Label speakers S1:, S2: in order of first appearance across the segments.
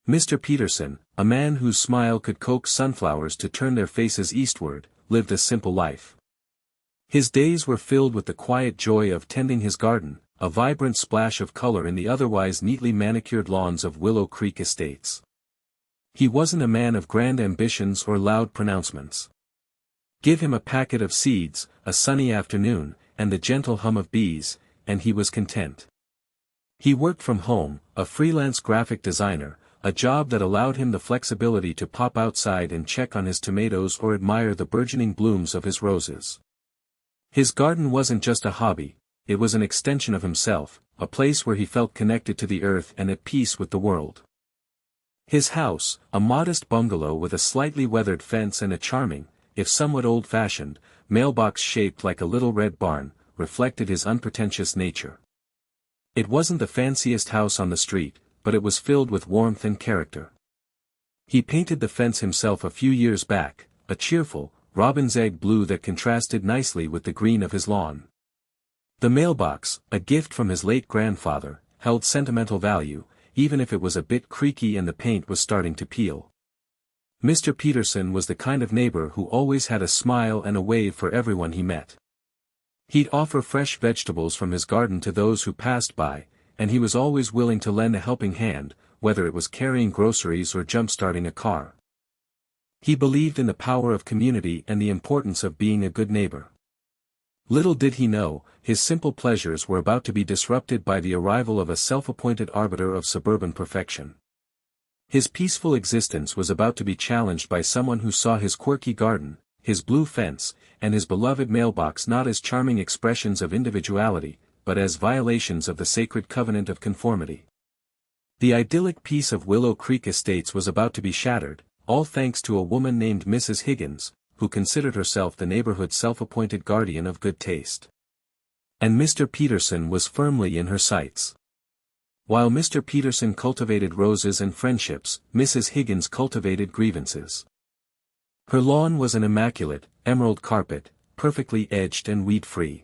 S1: Mr. Peterson, a man whose smile could coax sunflowers to turn their faces eastward, lived a simple life. His days were filled with the quiet joy of tending his garden, a vibrant splash of color in the otherwise neatly manicured lawns of Willow Creek Estates. He wasn't a man of grand ambitions or loud pronouncements. Give him a packet of seeds, a sunny afternoon, and the gentle hum of bees, and he was content. He worked from home, a freelance graphic designer, a job that allowed him the flexibility to pop outside and check on his tomatoes or admire the burgeoning blooms of his roses. His garden wasn't just a hobby, it was an extension of himself, a place where he felt connected to the earth and at peace with the world. His house, a modest bungalow with a slightly weathered fence and a charming, if somewhat old-fashioned, mailbox shaped like a little red barn, reflected his unpretentious nature. It wasn't the fanciest house on the street, but it was filled with warmth and character. He painted the fence himself a few years back, a cheerful, robin's egg blue that contrasted nicely with the green of his lawn. The mailbox, a gift from his late grandfather, held sentimental value, even if it was a bit creaky and the paint was starting to peel. Mr. Peterson was the kind of neighbor who always had a smile and a wave for everyone he met. He'd offer fresh vegetables from his garden to those who passed by, and he was always willing to lend a helping hand, whether it was carrying groceries or jump-starting a car. He believed in the power of community and the importance of being a good neighbor. Little did he know, his simple pleasures were about to be disrupted by the arrival of a self-appointed arbiter of suburban perfection. His peaceful existence was about to be challenged by someone who saw his quirky garden, his blue fence, and his beloved mailbox not as charming expressions of individuality, but as violations of the sacred covenant of conformity. The idyllic peace of Willow Creek Estates was about to be shattered, all thanks to a woman named Mrs. Higgins, who considered herself the neighborhood's self-appointed guardian of good taste. And Mr. Peterson was firmly in her sights. While Mr. Peterson cultivated roses and friendships, Mrs. Higgins cultivated grievances. Her lawn was an immaculate, emerald carpet, perfectly edged and weed-free.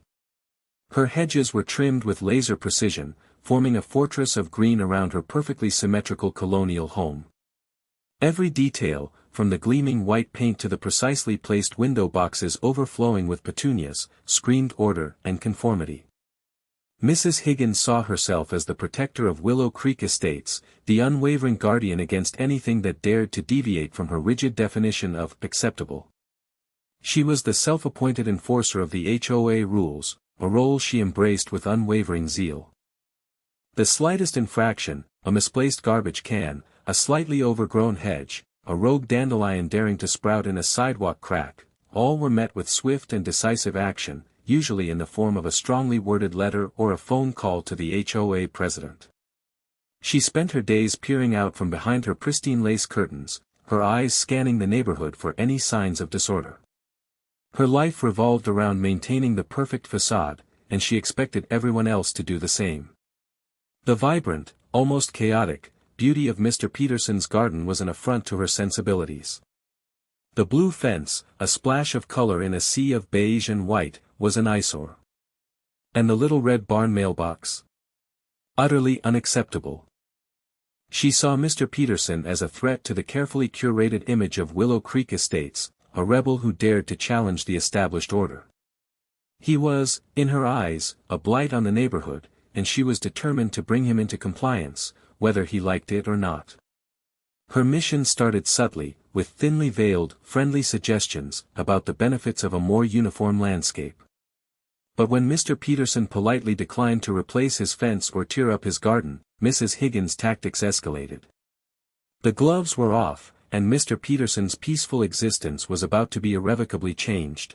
S1: Her hedges were trimmed with laser precision, forming a fortress of green around her perfectly symmetrical colonial home. Every detail, from the gleaming white paint to the precisely placed window boxes overflowing with petunias, screamed order and conformity. Mrs. Higgins saw herself as the protector of Willow Creek Estates, the unwavering guardian against anything that dared to deviate from her rigid definition of acceptable. She was the self-appointed enforcer of the HOA rules, a role she embraced with unwavering zeal. The slightest infraction, a misplaced garbage can, a slightly overgrown hedge, a rogue dandelion daring to sprout in a sidewalk crack, all were met with swift and decisive action, usually in the form of a strongly worded letter or a phone call to the HOA president. She spent her days peering out from behind her pristine lace curtains, her eyes scanning the neighborhood for any signs of disorder. Her life revolved around maintaining the perfect facade, and she expected everyone else to do the same. The vibrant, almost chaotic, beauty of Mr. Peterson's garden was an affront to her sensibilities. The blue fence, a splash of color in a sea of beige and white, was an eyesore. And the little red barn mailbox? Utterly unacceptable. She saw Mr. Peterson as a threat to the carefully curated image of Willow Creek Estates, a rebel who dared to challenge the established order. He was, in her eyes, a blight on the neighborhood, and she was determined to bring him into compliance, whether he liked it or not. Her mission started subtly, with thinly veiled, friendly suggestions about the benefits of a more uniform landscape. But when Mr. Peterson politely declined to replace his fence or tear up his garden, Mrs. Higgins' tactics escalated. The gloves were off, and Mr. Peterson's peaceful existence was about to be irrevocably changed.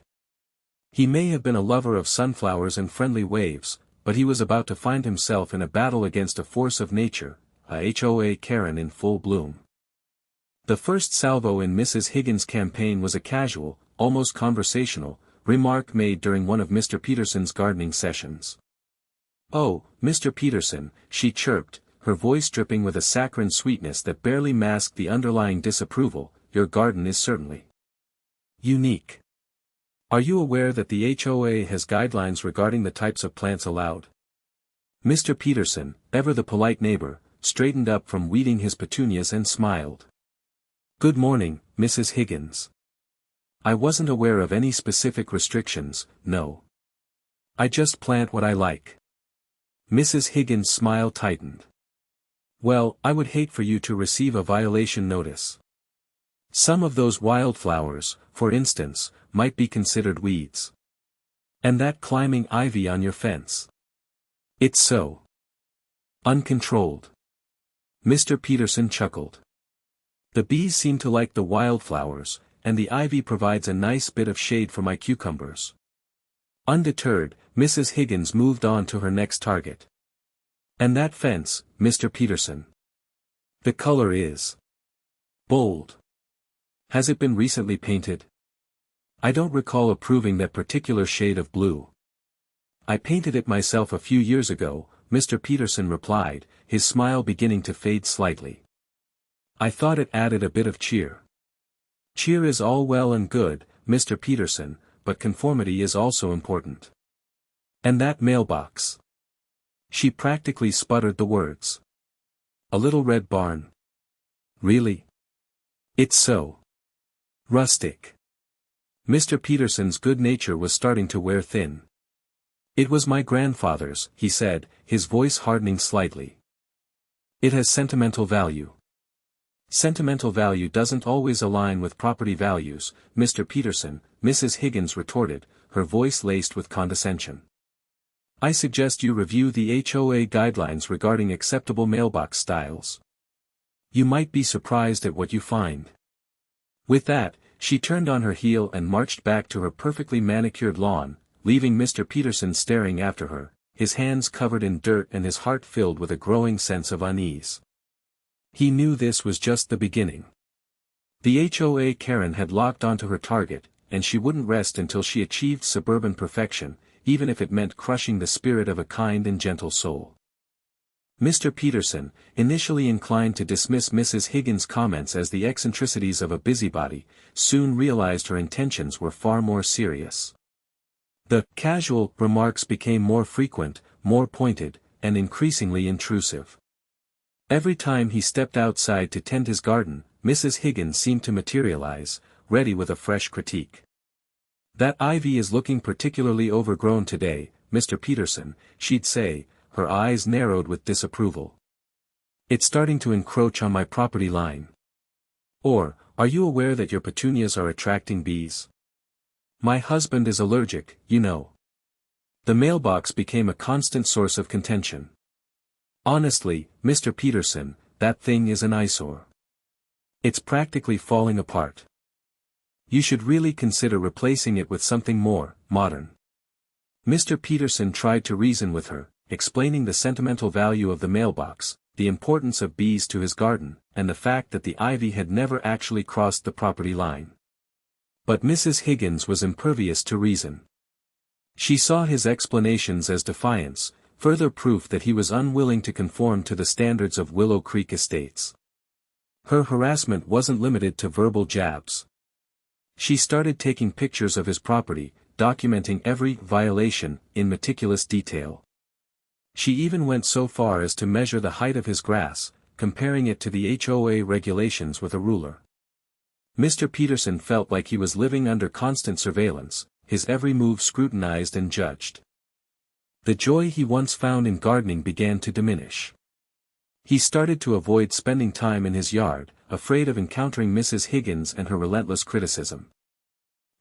S1: He may have been a lover of sunflowers and friendly waves, but he was about to find himself in a battle against a force of nature, a HOA Karen in full bloom. The first salvo in Mrs. Higgins' campaign was a casual, almost conversational, remark made during one of Mr. Peterson's gardening sessions. "Oh, Mr. Peterson," she chirped, her voice dripping with a saccharine sweetness that barely masked the underlying disapproval, "your garden is certainly unique. Are you aware that the HOA has guidelines regarding the types of plants allowed?" Mr. Peterson, ever the polite neighbor, straightened up from weeding his petunias and smiled. "Good morning, Mrs. Higgins. I wasn't aware of any specific restrictions, no. I just plant what I like." Mrs. Higgins' smile tightened. "Well, I would hate for you to receive a violation notice. Some of those wildflowers, for instance, might be considered weeds. And that climbing ivy on your fence. It's so uncontrolled." Mr. Peterson chuckled. "The bees seem to like the wildflowers, and the ivy provides a nice bit of shade for my cucumbers." Undeterred, Mrs. Higgins moved on to her next target. "And that fence, Mr. Peterson. The color is bold. Has it been recently painted?" "I don't recall approving that particular shade of blue." "I painted it myself a few years ago," Mr. Peterson replied, his smile beginning to fade slightly. "I thought it added a bit of cheer." "Cheer is all well and good, Mr. Peterson, but conformity is also important." "And that mailbox." She practically sputtered the words. "A little red barn. Really? It's so rustic." Mr. Peterson's good nature was starting to wear thin. "It was my grandfather's," he said, his voice hardening slightly. "It has sentimental value." "Sentimental value doesn't always align with property values, Mr. Peterson," Mrs. Higgins retorted, her voice laced with condescension. "I suggest you review the HOA guidelines regarding acceptable mailbox styles. You might be surprised at what you find." With that, she turned on her heel and marched back to her perfectly manicured lawn, leaving Mr. Peterson staring after her, his hands covered in dirt and his heart filled with a growing sense of unease. He knew this was just the beginning. The HOA Karen had locked onto her target, and she wouldn't rest until she achieved suburban perfection, even if it meant crushing the spirit of a kind and gentle soul. Mr. Peterson, initially inclined to dismiss Mrs. Higgins' comments as the eccentricities of a busybody, soon realized her intentions were far more serious. The casual remarks became more frequent, more pointed, and increasingly intrusive. Every time he stepped outside to tend his garden, Mrs. Higgins seemed to materialize, ready with a fresh critique. "That ivy is looking particularly overgrown today, Mr. Peterson," she'd say, her eyes narrowed with disapproval. "It's starting to encroach on my property line." Or, "Are you aware that your petunias are attracting bees? My husband is allergic, you know." The mailbox became a constant source of contention. "Honestly, Mr. Peterson, that thing is an eyesore. It's practically falling apart. You should really consider replacing it with something more modern." Mr. Peterson tried to reason with her, explaining the sentimental value of the mailbox, the importance of bees to his garden, and the fact that the ivy had never actually crossed the property line. But Mrs. Higgins was impervious to reason. She saw his explanations as defiance, further proof that he was unwilling to conform to the standards of Willow Creek Estates. Her harassment wasn't limited to verbal jabs. She started taking pictures of his property, documenting every violation in meticulous detail. She even went so far as to measure the height of his grass, comparing it to the HOA regulations with a ruler. Mr. Peterson felt like he was living under constant surveillance, his every move scrutinized and judged. The joy he once found in gardening began to diminish. He started to avoid spending time in his yard, afraid of encountering Mrs. Higgins and her relentless criticism.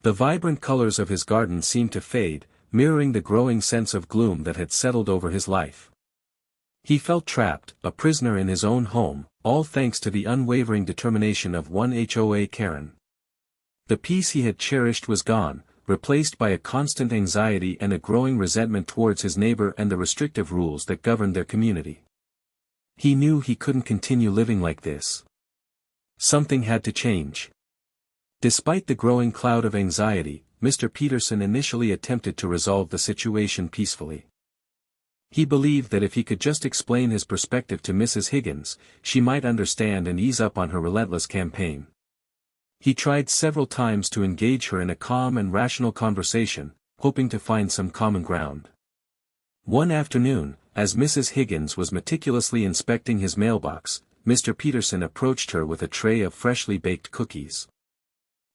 S1: The vibrant colors of his garden seemed to fade, mirroring the growing sense of gloom that had settled over his life. He felt trapped, a prisoner in his own home, all thanks to the unwavering determination of one HOA Karen. The peace he had cherished was gone, replaced by a constant anxiety and a growing resentment towards his neighbor and the restrictive rules that governed their community. He knew he couldn't continue living like this. Something had to change. Despite the growing cloud of anxiety, Mr. Peterson initially attempted to resolve the situation peacefully. He believed that if he could just explain his perspective to Mrs. Higgins, she might understand and ease up on her relentless campaign. He tried several times to engage her in a calm and rational conversation, hoping to find some common ground. One afternoon, As Mrs. Higgins was meticulously inspecting his mailbox, Mr. Peterson approached her with a tray of freshly baked cookies.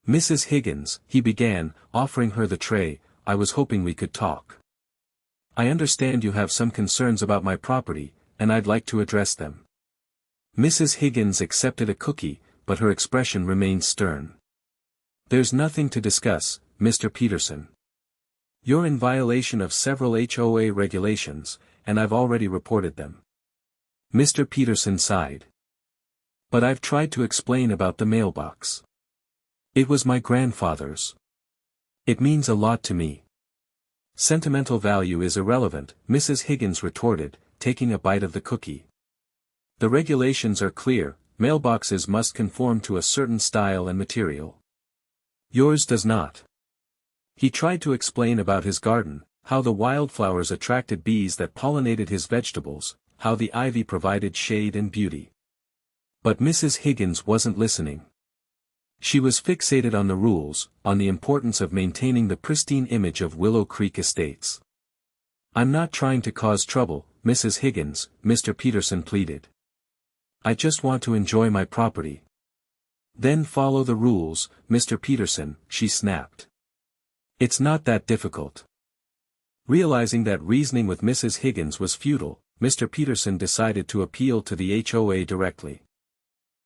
S1: "Mrs. Higgins," he began, offering her the tray, "I was hoping we could talk. I understand you have some concerns about my property, and I'd like to address them." Mrs. Higgins accepted a cookie, but her expression remained stern. "There's nothing to discuss, Mr. Peterson. You're in violation of several HOA regulations, and I've already reported them." Mr. Peterson sighed. "But I've tried to explain about the mailbox. It was my grandfather's. It means a lot to me." "Sentimental value is irrelevant," Mrs. Higgins retorted, taking a bite of the cookie. "The regulations are clear, mailboxes must conform to a certain style and material. Yours does not." He tried to explain about his garden, how the wildflowers attracted bees that pollinated his vegetables, how the ivy provided shade and beauty. But Mrs. Higgins wasn't listening. She was fixated on the rules, on the importance of maintaining the pristine image of Willow Creek Estates. "I'm not trying to cause trouble, Mrs. Higgins," Mr. Peterson pleaded. "I just want to enjoy my property." "Then follow the rules, Mr. Peterson," she snapped. "It's not that difficult." Realizing that reasoning with Mrs. Higgins was futile, Mr. Peterson decided to appeal to the HOA directly.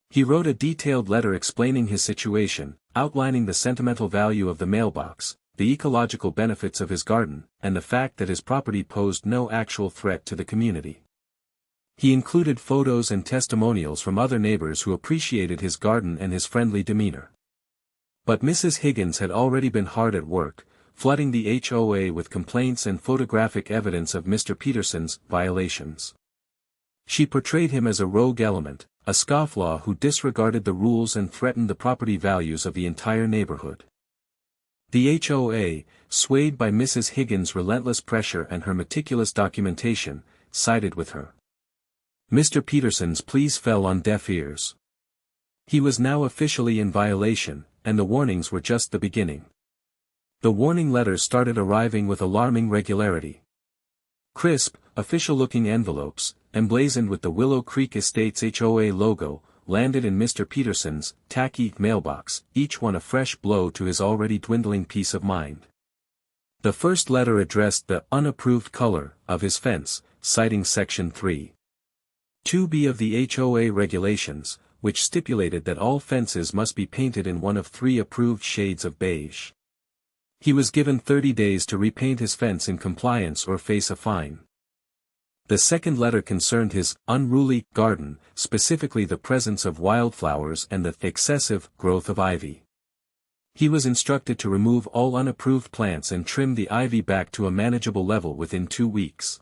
S1: He wrote a detailed letter explaining his situation, outlining the sentimental value of the mailbox, the ecological benefits of his garden, and the fact that his property posed no actual threat to the community. He included photos and testimonials from other neighbors who appreciated his garden and his friendly demeanor. But Mrs. Higgins had already been hard at work, flooding the HOA with complaints and photographic evidence of Mr. Peterson's violations. She portrayed him as a rogue element, a scofflaw who disregarded the rules and threatened the property values of the entire neighborhood. The HOA, swayed by Mrs. Higgins' relentless pressure and her meticulous documentation, sided with her. Mr. Peterson's pleas fell on deaf ears. He was now officially in violation, and the warnings were just the beginning. The warning letters started arriving with alarming regularity. Crisp, official-looking envelopes, emblazoned with the Willow Creek Estates HOA logo, landed in Mr. Peterson's tacky mailbox, each one a fresh blow to his already dwindling peace of mind. The first letter addressed the unapproved color of his fence, citing Section 3(2)(b) of the HOA regulations, which stipulated that all fences must be painted in one of 3 approved shades of beige. He was given 30 days to repaint his fence in compliance or face a fine. The second letter concerned his unruly garden, specifically the presence of wildflowers and the excessive growth of ivy. He was instructed to remove all unapproved plants and trim the ivy back to a manageable level within 2 weeks.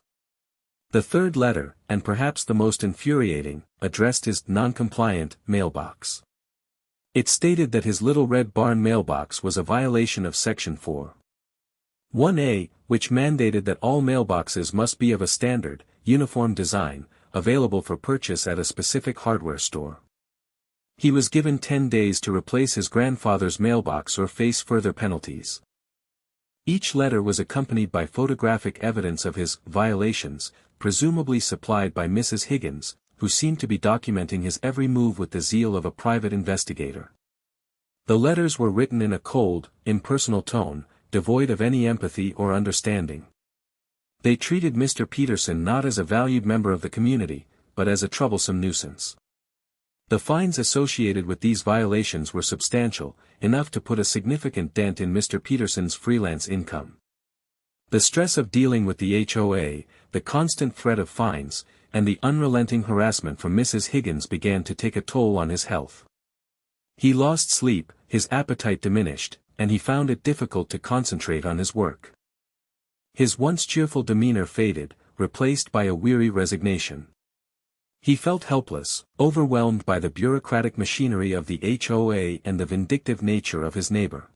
S1: The third letter, and perhaps the most infuriating, addressed his non-compliant mailbox. It stated that his Little Red Barn mailbox was a violation of Section 4(1)(a), which mandated that all mailboxes must be of a standard, uniform design, available for purchase at a specific hardware store. He was given 10 days to replace his grandfather's mailbox or face further penalties. Each letter was accompanied by photographic evidence of his violations, presumably supplied by Mrs. Higgins, who seemed to be documenting his every move with the zeal of a private investigator. The letters were written in a cold, impersonal tone, devoid of any empathy or understanding. They treated Mr. Peterson not as a valued member of the community, but as a troublesome nuisance. The fines associated with these violations were substantial, enough to put a significant dent in Mr. Peterson's freelance income. The stress of dealing with the HOA, the constant threat of fines, and the unrelenting harassment from Mrs. Higgins began to take a toll on his health. He lost sleep, his appetite diminished, and he found it difficult to concentrate on his work. His once cheerful demeanor faded, replaced by a weary resignation. He felt helpless, overwhelmed by the bureaucratic machinery of the HOA and the vindictive nature of his neighbor.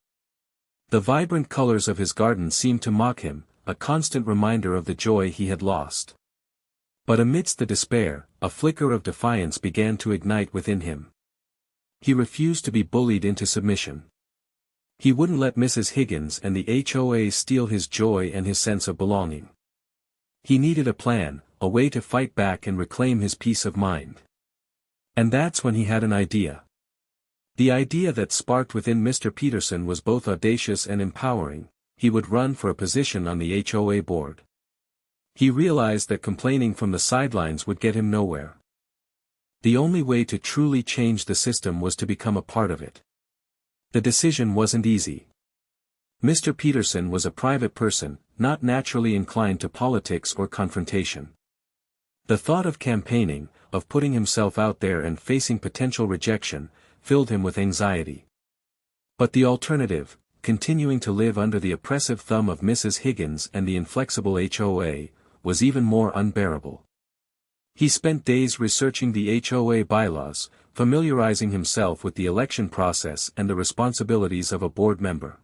S1: The vibrant colors of his garden seemed to mock him, a constant reminder of the joy he had lost. But amidst the despair, a flicker of defiance began to ignite within him. He refused to be bullied into submission. He wouldn't let Mrs. Higgins and the HOA steal his joy and his sense of belonging. He needed a plan, a way to fight back and reclaim his peace of mind. And that's when he had an idea. The idea that sparked within Mr. Peterson was both audacious and empowering. He would run for a position on the HOA board. He realized that complaining from the sidelines would get him nowhere. The only way to truly change the system was to become a part of it. The decision wasn't easy. Mr. Peterson was a private person, not naturally inclined to politics or confrontation. The thought of campaigning, of putting himself out there and facing potential rejection, filled him with anxiety. But the alternative, continuing to live under the oppressive thumb of Mrs. Higgins and the inflexible HOA, was even more unbearable. He spent days researching the HOA bylaws, familiarizing himself with the election process and the responsibilities of a board member.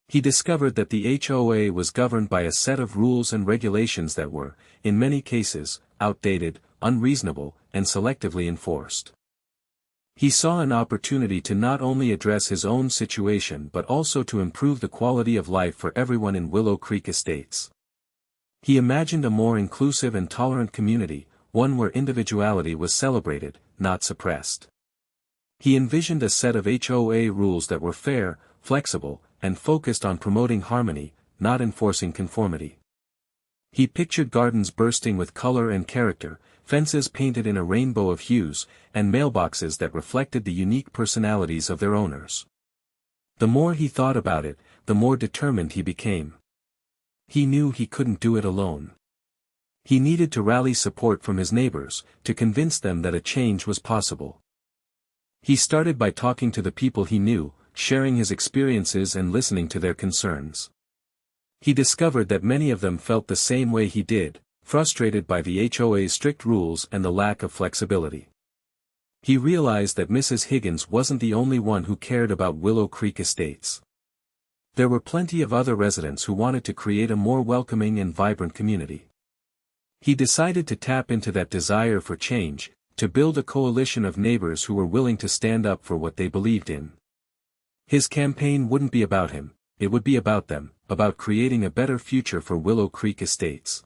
S1: He discovered that the HOA was governed by a set of rules and regulations that were, in many cases, outdated, unreasonable, and selectively enforced. He saw an opportunity to not only address his own situation but also to improve the quality of life for everyone in Willow Creek Estates. He imagined a more inclusive and tolerant community, one where individuality was celebrated, not suppressed. He envisioned a set of HOA rules that were fair, flexible, and focused on promoting harmony, not enforcing conformity. He pictured gardens bursting with color and character, fences painted in a rainbow of hues, and mailboxes that reflected the unique personalities of their owners. The more he thought about it, the more determined he became. He knew he couldn't do it alone. He needed to rally support from his neighbors, to convince them that a change was possible. He started by talking to the people he knew, sharing his experiences and listening to their concerns. He discovered that many of them felt the same way he did, frustrated by the HOA's strict rules and the lack of flexibility. He realized that Mrs. Higgins wasn't the only one who cared about Willow Creek Estates. There were plenty of other residents who wanted to create a more welcoming and vibrant community. He decided to tap into that desire for change, to build a coalition of neighbors who were willing to stand up for what they believed in. His campaign wouldn't be about him, it would be about them, about creating a better future for Willow Creek Estates.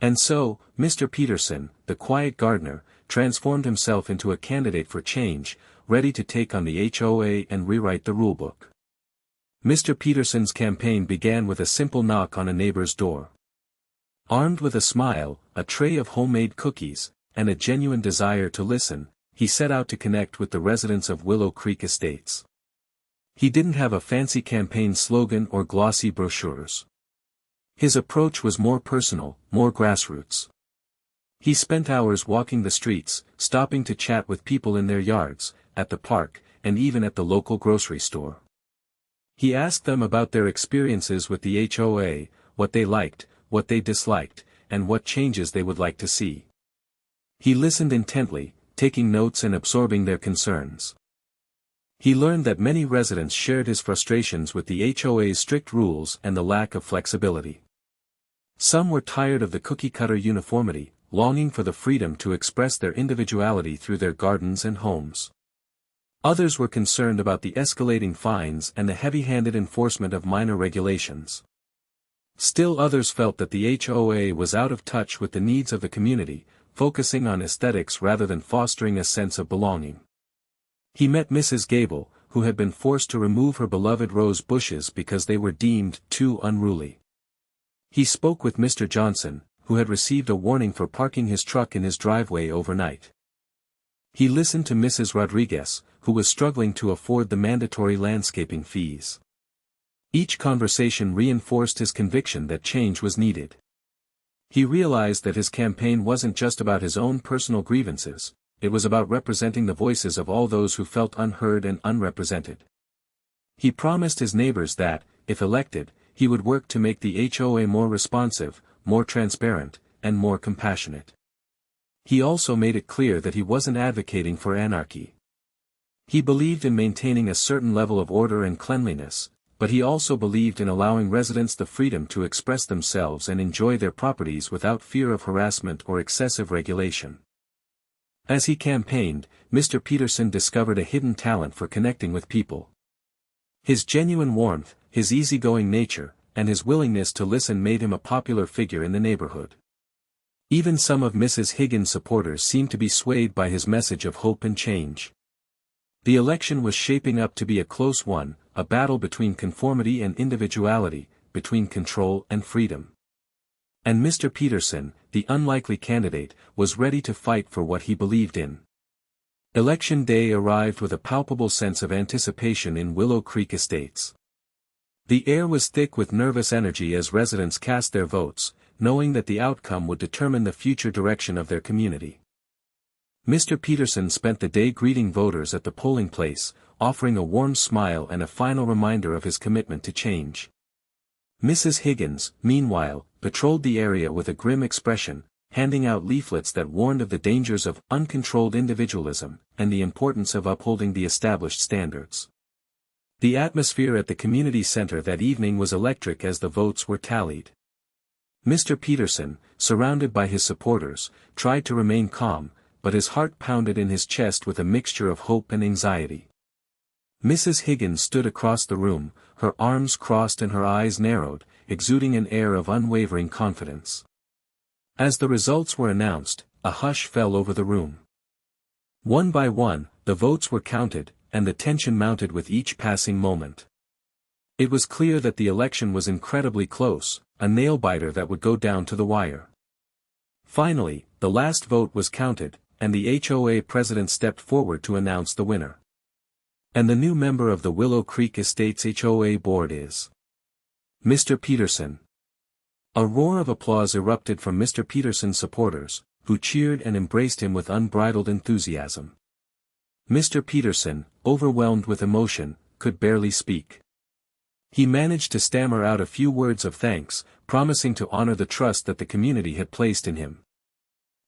S1: And so, Mr. Peterson, the quiet gardener, transformed himself into a candidate for change, ready to take on the HOA and rewrite the rulebook. Mr. Peterson's campaign began with a simple knock on a neighbor's door. Armed with a smile, a tray of homemade cookies, and a genuine desire to listen, he set out to connect with the residents of Willow Creek Estates. He didn't have a fancy campaign slogan or glossy brochures. His approach was more personal, more grassroots. He spent hours walking the streets, stopping to chat with people in their yards, at the park, and even at the local grocery store. He asked them about their experiences with the HOA, what they liked, what they disliked, and what changes they would like to see. He listened intently, taking notes and absorbing their concerns. He learned that many residents shared his frustrations with the HOA's strict rules and the lack of flexibility. Some were tired of the cookie-cutter uniformity, longing for the freedom to express their individuality through their gardens and homes. Others were concerned about the escalating fines and the heavy-handed enforcement of minor regulations. Still others felt that the HOA was out of touch with the needs of the community, focusing on aesthetics rather than fostering a sense of belonging. He met Mrs. Gable, who had been forced to remove her beloved rose bushes because they were deemed too unruly. He spoke with Mr. Johnson, who had received a warning for parking his truck in his driveway overnight. He listened to Mrs. Rodriguez, who was struggling to afford the mandatory landscaping fees. Each conversation reinforced his conviction that change was needed. He realized that his campaign wasn't just about his own personal grievances, it was about representing the voices of all those who felt unheard and unrepresented. He promised his neighbors that, if elected, he would work to make the HOA more responsive, more transparent, and more compassionate. He also made it clear that he wasn't advocating for anarchy. He believed in maintaining a certain level of order and cleanliness, but he also believed in allowing residents the freedom to express themselves and enjoy their properties without fear of harassment or excessive regulation. As he campaigned, Mr. Peterson discovered a hidden talent for connecting with people. His genuine warmth, his easygoing nature, and his willingness to listen made him a popular figure in the neighborhood. Even some of Mrs. Higgins' supporters seemed to be swayed by his message of hope and change. The election was shaping up to be a close one, a battle between conformity and individuality, between control and freedom. And Mr. Peterson, the unlikely candidate, was ready to fight for what he believed in. Election day arrived with a palpable sense of anticipation in Willow Creek Estates. The air was thick with nervous energy as residents cast their votes, knowing that the outcome would determine the future direction of their community. Mr. Peterson spent the day greeting voters at the polling place, offering a warm smile and a final reminder of his commitment to change. Mrs. Higgins, meanwhile, patrolled the area with a grim expression, handing out leaflets that warned of the dangers of uncontrolled individualism and the importance of upholding the established standards. The atmosphere at the community center that evening was electric as the votes were tallied. Mr. Peterson, surrounded by his supporters, tried to remain calm, but his heart pounded in his chest with a mixture of hope and anxiety. Mrs. Higgins stood across the room, her arms crossed and her eyes narrowed, exuding an air of unwavering confidence. As the results were announced, a hush fell over the room. One by one, the votes were counted, and the tension mounted with each passing moment. It was clear that the election was incredibly close, a nail-biter that would go down to the wire. Finally, the last vote was counted, and the HOA president stepped forward to announce the winner. And the new member of the Willow Creek Estates HOA board is Mr. Peterson. A roar of applause erupted from Mr. Peterson's supporters, who cheered and embraced him with unbridled enthusiasm. Mr. Peterson, overwhelmed with emotion, could barely speak. He managed to stammer out a few words of thanks, promising to honor the trust that the community had placed in him.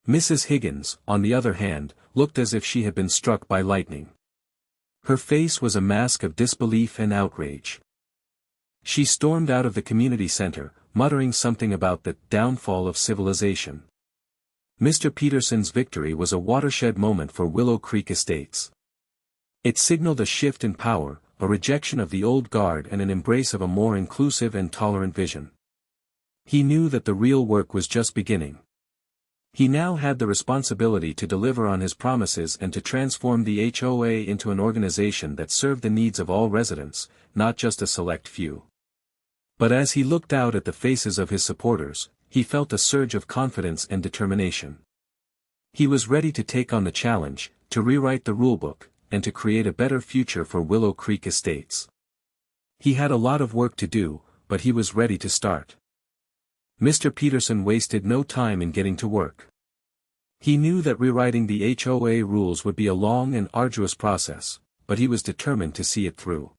S1: Mrs. Higgins, on the other hand, looked as if she had been struck by lightning. Her face was a mask of disbelief and outrage. She stormed out of the community center, muttering something about the downfall of civilization. Mr. Peterson's victory was a watershed moment for Willow Creek Estates. It signaled a shift in power, a rejection of the old guard and an embrace of a more inclusive and tolerant vision. He knew that the real work was just beginning. He now had the responsibility to deliver on his promises and to transform the HOA into an organization that served the needs of all residents, not just a select few. But as he looked out at the faces of his supporters, he felt a surge of confidence and determination. He was ready to take on the challenge, to rewrite the rulebook, and to create a better future for Willow Creek Estates. He had a lot of work to do, but he was ready to start. Mr. Peterson wasted no time in getting to work. He knew that rewriting the HOA rules would be a long and arduous process, but he was determined to see it through.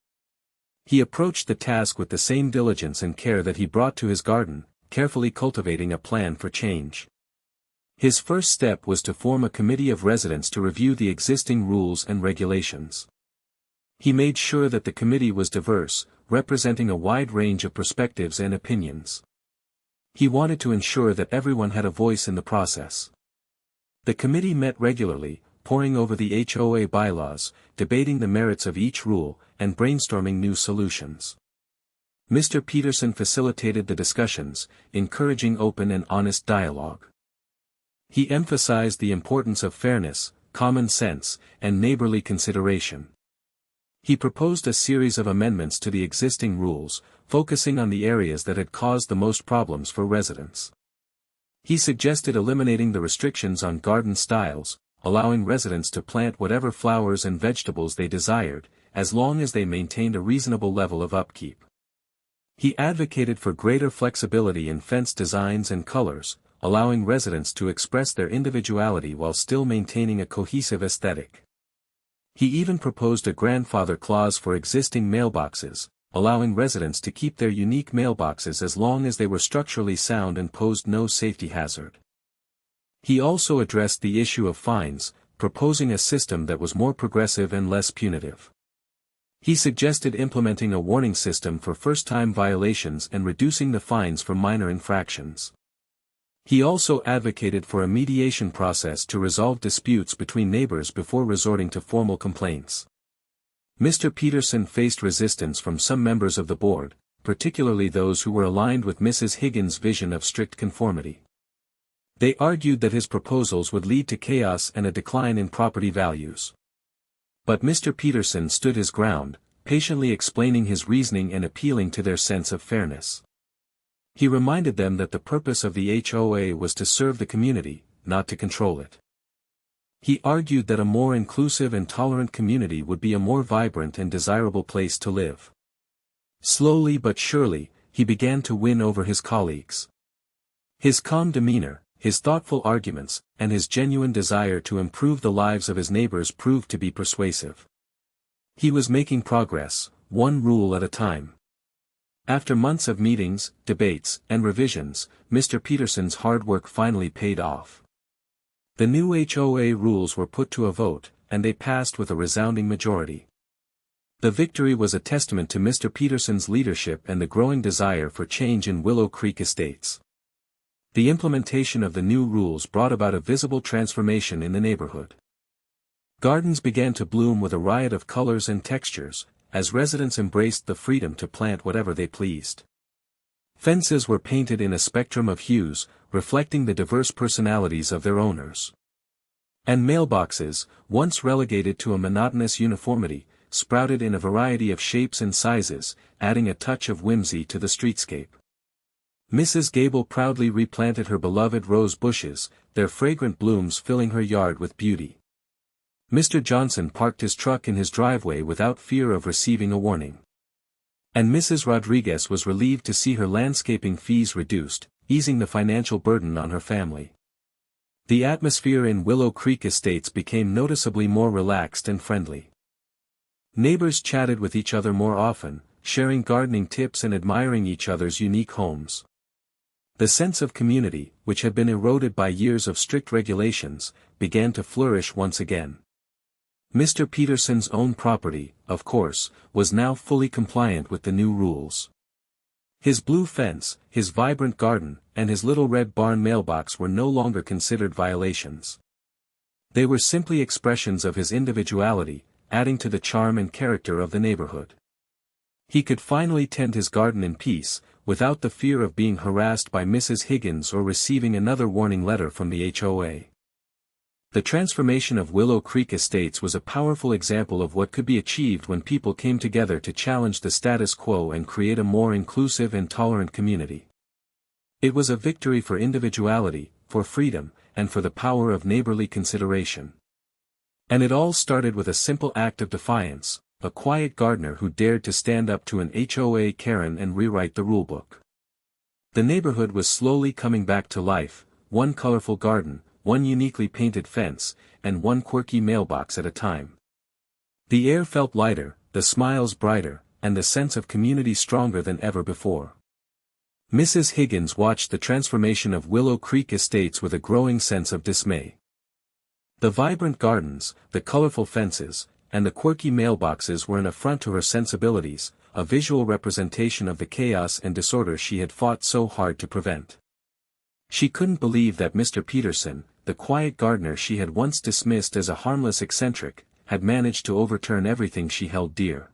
S1: He approached the task with the same diligence and care that he brought to his garden, carefully cultivating a plan for change. His first step was to form a committee of residents to review the existing rules and regulations. He made sure that the committee was diverse, representing a wide range of perspectives and opinions. He wanted to ensure that everyone had a voice in the process. The committee met regularly, poring over the HOA bylaws, debating the merits of each rule, and brainstorming new solutions. Mr. Peterson facilitated the discussions, encouraging open and honest dialogue. He emphasized the importance of fairness, common sense, and neighborly consideration. He proposed a series of amendments to the existing rules, focusing on the areas that had caused the most problems for residents. He suggested eliminating the restrictions on garden styles, allowing residents to plant whatever flowers and vegetables they desired, as long as they maintained a reasonable level of upkeep. He advocated for greater flexibility in fence designs and colors, allowing residents to express their individuality while still maintaining a cohesive aesthetic. He even proposed a grandfather clause for existing mailboxes, allowing residents to keep their unique mailboxes as long as they were structurally sound and posed no safety hazard. He also addressed the issue of fines, proposing a system that was more progressive and less punitive. He suggested implementing a warning system for first-time violations and reducing the fines for minor infractions. He also advocated for a mediation process to resolve disputes between neighbors before resorting to formal complaints. Mr. Peterson faced resistance from some members of the board, particularly those who were aligned with Mrs. Higgins' vision of strict conformity. They argued that his proposals would lead to chaos and a decline in property values. But Mr. Peterson stood his ground, patiently explaining his reasoning and appealing to their sense of fairness. He reminded them that the purpose of the HOA was to serve the community, not to control it. He argued that a more inclusive and tolerant community would be a more vibrant and desirable place to live. Slowly but surely, he began to win over his colleagues. His calm demeanor, his thoughtful arguments, and his genuine desire to improve the lives of his neighbors proved to be persuasive. He was making progress, one rule at a time. After months of meetings, debates, and revisions, Mr. Peterson's hard work finally paid off. The new HOA rules were put to a vote, and they passed with a resounding majority. The victory was a testament to Mr. Peterson's leadership and the growing desire for change in Willow Creek Estates. The implementation of the new rules brought about a visible transformation in the neighborhood. Gardens began to bloom with a riot of colors and textures, as residents embraced the freedom to plant whatever they pleased. Fences were painted in a spectrum of hues, reflecting the diverse personalities of their owners. And mailboxes, once relegated to a monotonous uniformity, sprouted in a variety of shapes and sizes, adding a touch of whimsy to the streetscape. Mrs. Gable proudly replanted her beloved rose bushes, their fragrant blooms filling her yard with beauty. Mr. Johnson parked his truck in his driveway without fear of receiving a warning. And Mrs. Rodriguez was relieved to see her landscaping fees reduced, easing the financial burden on her family. The atmosphere in Willow Creek Estates became noticeably more relaxed and friendly. Neighbors chatted with each other more often, sharing gardening tips and admiring each other's unique homes. The sense of community, which had been eroded by years of strict regulations, began to flourish once again. Mr. Peterson's own property, of course, was now fully compliant with the new rules. His blue fence, his vibrant garden, and his little red barn mailbox were no longer considered violations. They were simply expressions of his individuality, adding to the charm and character of the neighborhood. He could finally tend his garden in peace, without the fear of being harassed by Mrs. Higgins or receiving another warning letter from the HOA. The transformation of Willow Creek Estates was a powerful example of what could be achieved when people came together to challenge the status quo and create a more inclusive and tolerant community. It was a victory for individuality, for freedom, and for the power of neighborly consideration. And it all started with a simple act of defiance, a quiet gardener who dared to stand up to an HOA Karen and rewrite the rulebook. The neighborhood was slowly coming back to life, one colorful garden, one uniquely painted fence, and one quirky mailbox at a time. The air felt lighter, the smiles brighter, and the sense of community stronger than ever before. Mrs. Higgins watched the transformation of Willow Creek Estates with a growing sense of dismay. The vibrant gardens, the colorful fences, and the quirky mailboxes were an affront to her sensibilities, a visual representation of the chaos and disorder she had fought so hard to prevent. She couldn't believe that Mr. Peterson, the quiet gardener she had once dismissed as a harmless eccentric, had managed to overturn everything she held dear.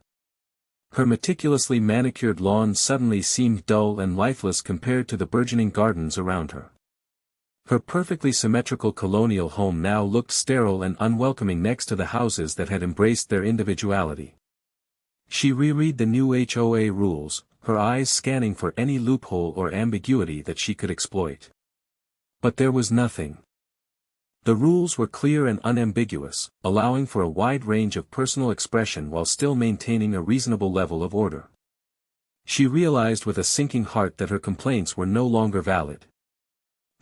S1: Her meticulously manicured lawns suddenly seemed dull and lifeless compared to the burgeoning gardens around her. Her perfectly symmetrical colonial home now looked sterile and unwelcoming next to the houses that had embraced their individuality. She reread the new HOA rules, her eyes scanning for any loophole or ambiguity that she could exploit. But there was nothing. The rules were clear and unambiguous, allowing for a wide range of personal expression while still maintaining a reasonable level of order. She realized with a sinking heart that her complaints were no longer valid.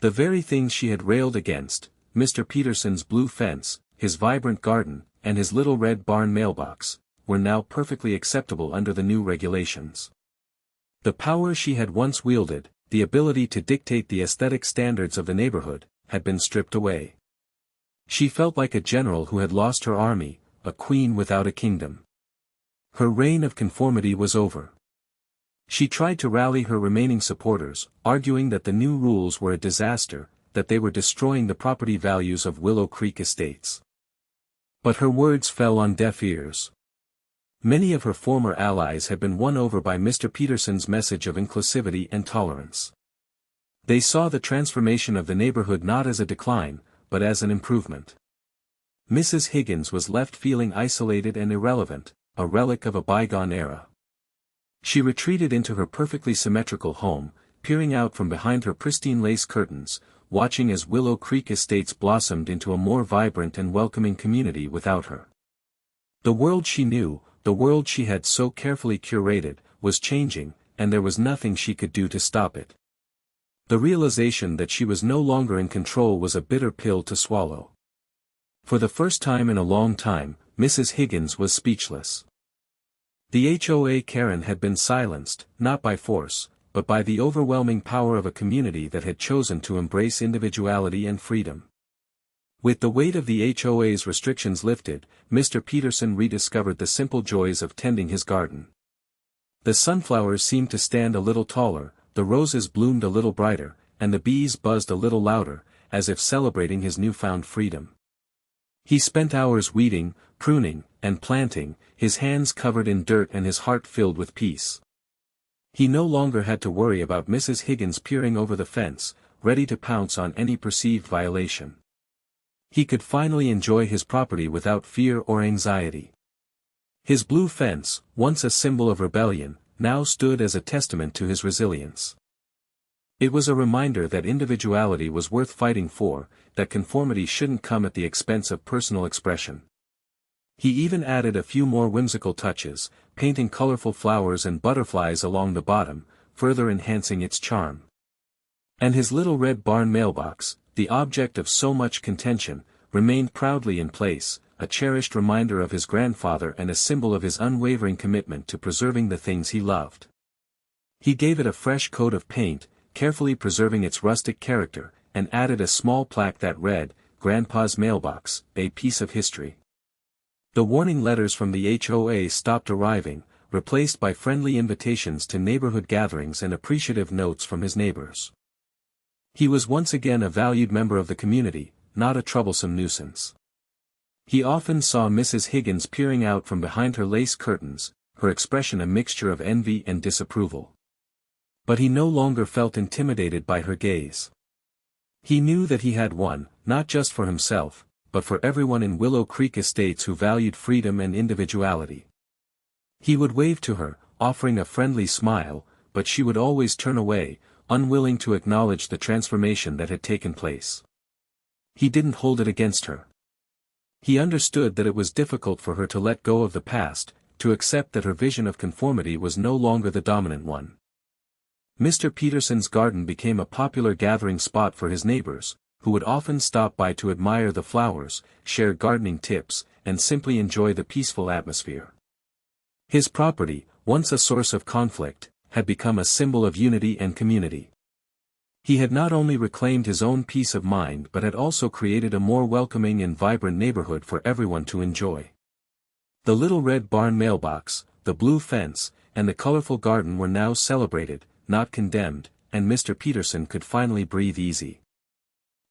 S1: The very things she had railed against, Mr. Peterson's blue fence, his vibrant garden, and his little red barn mailbox, were now perfectly acceptable under the new regulations. The power she had once wielded, the ability to dictate the aesthetic standards of the neighborhood, had been stripped away. She felt like a general who had lost her army, a queen without a kingdom. Her reign of conformity was over. She tried to rally her remaining supporters, arguing that the new rules were a disaster, that they were destroying the property values of Willow Creek Estates. But her words fell on deaf ears. Many of her former allies had been won over by Mr. Peterson's message of inclusivity and tolerance. They saw the transformation of the neighborhood not as a decline, but as an improvement. Mrs. Higgins was left feeling isolated and irrelevant, a relic of a bygone era. She retreated into her perfectly symmetrical home, peering out from behind her pristine lace curtains, watching as Willow Creek Estates blossomed into a more vibrant and welcoming community without her. The world she knew, the world she had so carefully curated, was changing, and there was nothing she could do to stop it. The realization that she was no longer in control was a bitter pill to swallow. For the first time in a long time, Mrs. Higgins was speechless. The HOA Karen had been silenced, not by force, but by the overwhelming power of a community that had chosen to embrace individuality and freedom. With the weight of the HOA's restrictions lifted, Mr. Peterson rediscovered the simple joys of tending his garden. The sunflowers seemed to stand a little taller, the roses bloomed a little brighter, and the bees buzzed a little louder, as if celebrating his newfound freedom. He spent hours weeding, pruning, and planting, his hands covered in dirt and his heart filled with peace. He no longer had to worry about Mrs. Higgins peering over the fence, ready to pounce on any perceived violation. He could finally enjoy his property without fear or anxiety. His blue fence, once a symbol of rebellion, now stood as a testament to his resilience. It was a reminder that individuality was worth fighting for, that conformity shouldn't come at the expense of personal expression. He even added a few more whimsical touches, painting colorful flowers and butterflies along the bottom, further enhancing its charm. And his little red barn mailbox, the object of so much contention, remained proudly in place, a cherished reminder of his grandfather and a symbol of his unwavering commitment to preserving the things he loved. He gave it a fresh coat of paint, carefully preserving its rustic character, and added a small plaque that read, "Grandpa's Mailbox, a Piece of History." The warning letters from the HOA stopped arriving, replaced by friendly invitations to neighborhood gatherings and appreciative notes from his neighbors. He was once again a valued member of the community, not a troublesome nuisance. He often saw Mrs. Higgins peering out from behind her lace curtains, her expression a mixture of envy and disapproval. But he no longer felt intimidated by her gaze. He knew that he had won, not just for himself, but for everyone in Willow Creek Estates who valued freedom and individuality. He would wave to her, offering a friendly smile, but she would always turn away, unwilling to acknowledge the transformation that had taken place. He didn't hold it against her. He understood that it was difficult for her to let go of the past, to accept that her vision of conformity was no longer the dominant one. Mr. Peterson's garden became a popular gathering spot for his neighbors, who would often stop by to admire the flowers, share gardening tips, and simply enjoy the peaceful atmosphere. His property, once a source of conflict, had become a symbol of unity and community. He had not only reclaimed his own peace of mind but had also created a more welcoming and vibrant neighborhood for everyone to enjoy. The little red barn mailbox, the blue fence, and the colorful garden were now celebrated, not condemned, and Mr. Peterson could finally breathe easy.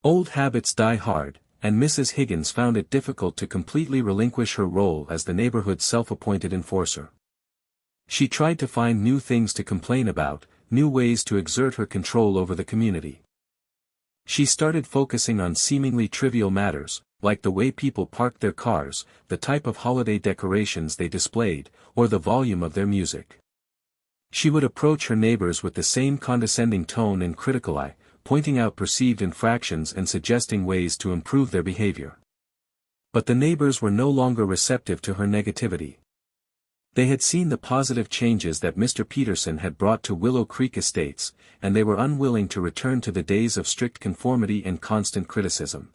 S1: Old habits die hard, and Mrs. Higgins found it difficult to completely relinquish her role as the neighborhood's self-appointed enforcer. She tried to find new things to complain about, new ways to exert her control over the community. She started focusing on seemingly trivial matters, like the way people parked their cars, the type of holiday decorations they displayed, or the volume of their music. She would approach her neighbors with the same condescending tone and critical eye, pointing out perceived infractions and suggesting ways to improve their behavior. But the neighbors were no longer receptive to her negativity. They had seen the positive changes that Mr. Peterson had brought to Willow Creek Estates, and they were unwilling to return to the days of strict conformity and constant criticism.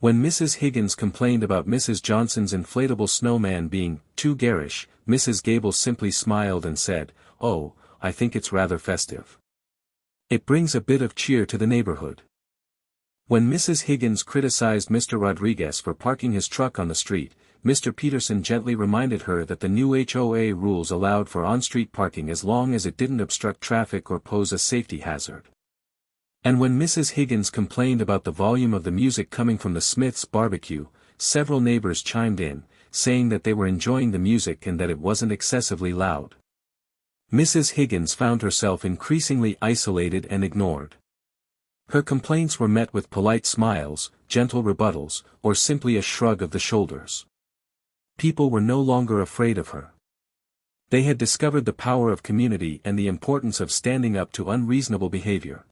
S1: When Mrs. Higgins complained about Mrs. Johnson's inflatable snowman being too garish, Mrs. Gable simply smiled and said, "Oh, I think it's rather festive. It brings a bit of cheer to the neighborhood." When Mrs. Higgins criticized Mr. Rodriguez for parking his truck on the street, Mr. Peterson gently reminded her that the new HOA rules allowed for on-street parking as long as it didn't obstruct traffic or pose a safety hazard. And when Mrs. Higgins complained about the volume of the music coming from the Smith's barbecue, several neighbors chimed in, saying that they were enjoying the music and that it wasn't excessively loud. Mrs. Higgins found herself increasingly isolated and ignored. Her complaints were met with polite smiles, gentle rebuttals, or simply a shrug of the shoulders. People were no longer afraid of her. They had discovered the power of community and the importance of standing up to unreasonable behavior.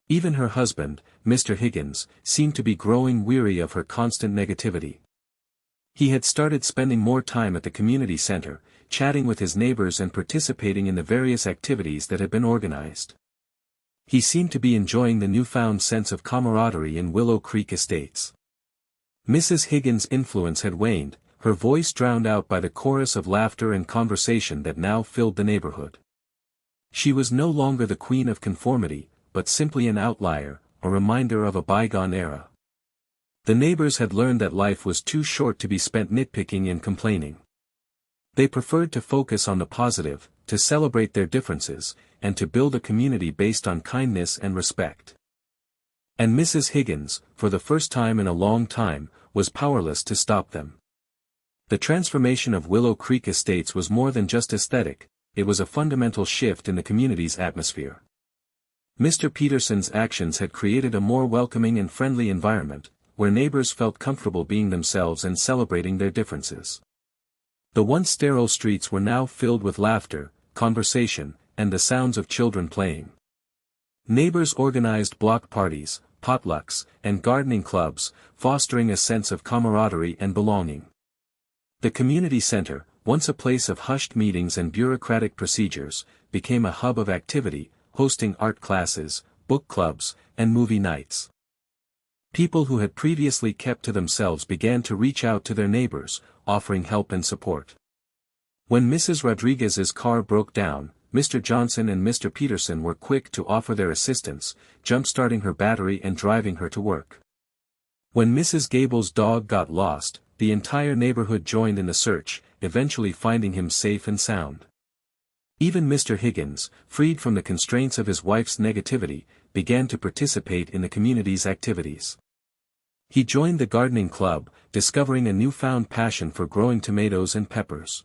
S1: Even her husband, Mr. Higgins, seemed to be growing weary of her constant negativity. He had started spending more time at the community center, chatting with his neighbors and participating in the various activities that had been organized. He seemed to be enjoying the newfound sense of camaraderie in Willow Creek Estates. Mrs. Higgins' influence had waned, her voice drowned out by the chorus of laughter and conversation that now filled the neighborhood. She was no longer the queen of conformity, but simply an outlier, a reminder of a bygone era. The neighbors had learned that life was too short to be spent nitpicking and complaining. They preferred to focus on the positive, to celebrate their differences, and to build a community based on kindness and respect. And Mrs. Higgins, for the first time in a long time, was powerless to stop them. The transformation of Willow Creek Estates was more than just aesthetic, it was a fundamental shift in the community's atmosphere. Mr. Peterson's actions had created a more welcoming and friendly environment, where neighbors felt comfortable being themselves and celebrating their differences. The once sterile streets were now filled with laughter, conversation, and the sounds of children playing. Neighbors organized block parties, potlucks, and gardening clubs, fostering a sense of camaraderie and belonging. The community center, once a place of hushed meetings and bureaucratic procedures, became a hub of activity, hosting art classes, book clubs, and movie nights. People who had previously kept to themselves began to reach out to their neighbors, offering help and support. When Mrs. Rodriguez's car broke down, Mr. Johnson and Mr. Peterson were quick to offer their assistance, jump-starting her battery and driving her to work. When Mrs. Gable's dog got lost, the entire neighborhood joined in the search, eventually finding him safe and sound. Even Mr. Higgins, freed from the constraints of his wife's negativity, began to participate in the community's activities. He joined the gardening club, discovering a newfound passion for growing tomatoes and peppers.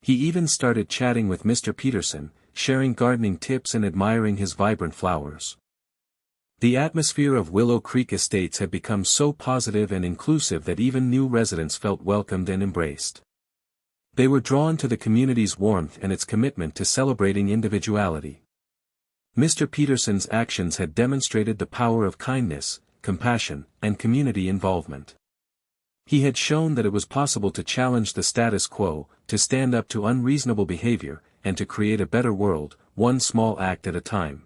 S1: He even started chatting with Mr. Peterson, sharing gardening tips and admiring his vibrant flowers. The atmosphere of Willow Creek Estates had become so positive and inclusive that even new residents felt welcomed and embraced. They were drawn to the community's warmth and its commitment to celebrating individuality. Mr. Peterson's actions had demonstrated the power of kindness, compassion, and community involvement. He had shown that it was possible to challenge the status quo, to stand up to unreasonable behavior, and to create a better world, one small act at a time.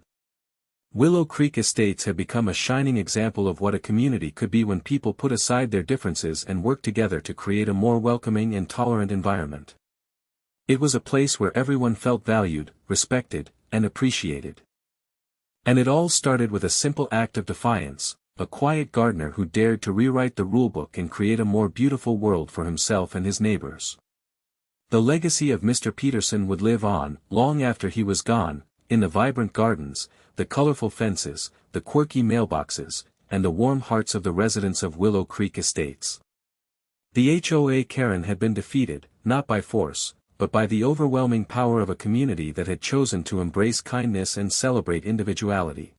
S1: Willow Creek Estates had become a shining example of what a community could be when people put aside their differences and worked together to create a more welcoming and tolerant environment. It was a place where everyone felt valued, respected, and appreciated. And it all started with a simple act of defiance, a quiet gardener who dared to rewrite the rulebook and create a more beautiful world for himself and his neighbors. The legacy of Mr. Peterson would live on, long after he was gone, in the vibrant gardens, the colorful fences, the quirky mailboxes, and the warm hearts of the residents of Willow Creek Estates. The HOA Karen had been defeated, not by force, but by the overwhelming power of a community that had chosen to embrace kindness and celebrate individuality.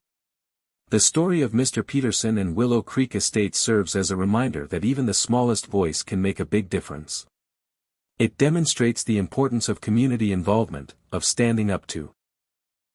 S1: The story of Mr. Peterson and Willow Creek Estates serves as a reminder that even the smallest voice can make a big difference. It demonstrates the importance of community involvement, of standing up to